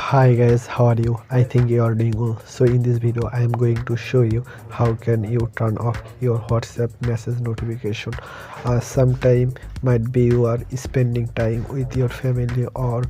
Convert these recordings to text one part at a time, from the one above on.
Hi guys, how are you? I think you are doing well. So in this video I am going to show you how can you turn off your WhatsApp message notification. Sometime might be you are spending time with your family, or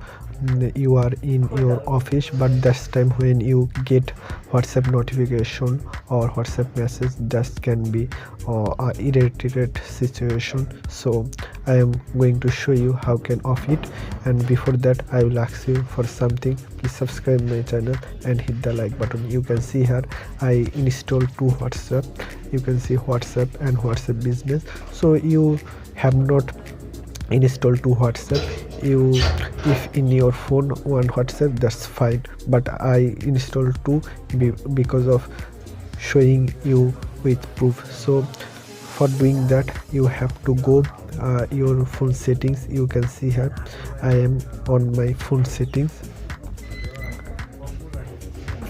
you are in your office, but that's time when you get WhatsApp notification or WhatsApp message, that can be a irritated situation. So I am going to show you how can off it, and before that I will ask you for something. Please subscribe my channel and hit the like button. You can see here I installed two WhatsApp. You can see WhatsApp and WhatsApp business. So you have not install two WhatsApp. You, if in your phone one WhatsApp, that's fine, but I install two because of showing you with proof. So for doing that you have to go your phone settings. You can see here I am on my phone settings.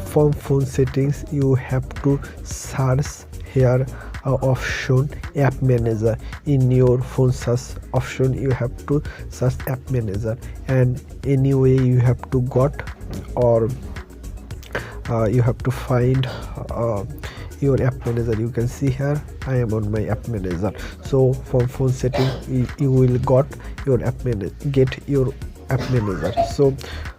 From phone settings you have to search here option app manager. In your phone search option you have to search app manager, and anyway you have to got, or you have to find your app manager. You can see here I am on my app manager. So from phone setting you will got your app manager, get your app manager. So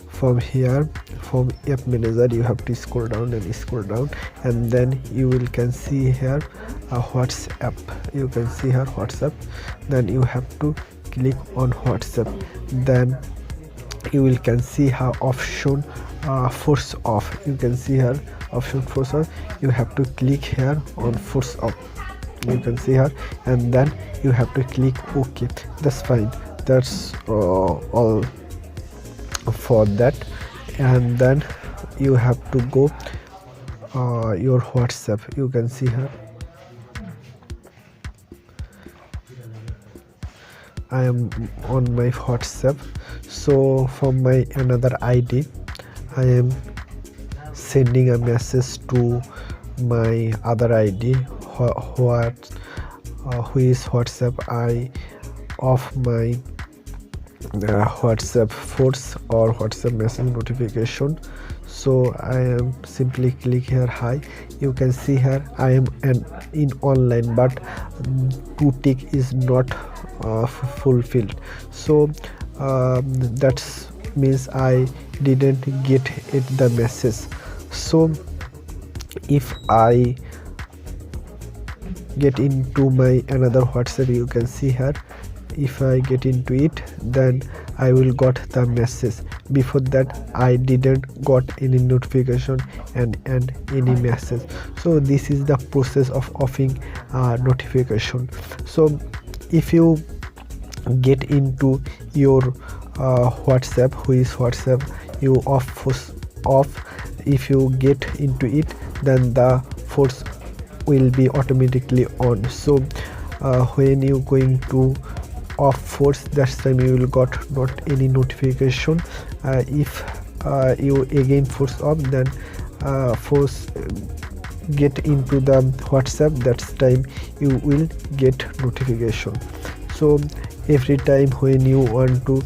from here, from app manager you have to scroll down and scroll down, and then you will can see here WhatsApp. You can see here WhatsApp, then you have to click on WhatsApp. Then you will can see how option force off. You can see here option force off. You have to click here on force off. You can see here, and then you have to click OK. That's fine. That's all for that. And then you have to go your WhatsApp. You can see here I am on my WhatsApp. So from my another ID I am sending a message to my other ID who is WhatsApp. I off my WhatsApp force or WhatsApp message notification. So I am simply click here hi. You can see here I am in online, but to tick is not fulfilled. So that means I didn't get it the message. So if I get into my another WhatsApp, you can see here if I get into it, then I will got the message. Before that I didn't got any notification and any message. So this is the process of offing notification. So if you get into your WhatsApp, who is WhatsApp, you off. If you get into it, then the force will be automatically on. So when you going to off force, that time you will got not any notification. If you again force off, then force get into the WhatsApp, that time you will get notification. So every time when you want to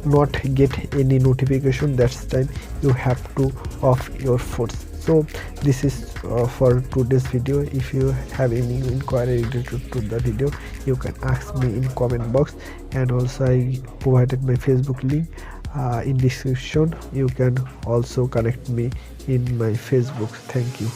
not get any notification, that's time you have to off your force. So this is for today's video. If you have any inquiry related to the video, you can ask me in comment box, and also I provided my Facebook link in description. You can also connect me in my Facebook. Thank you.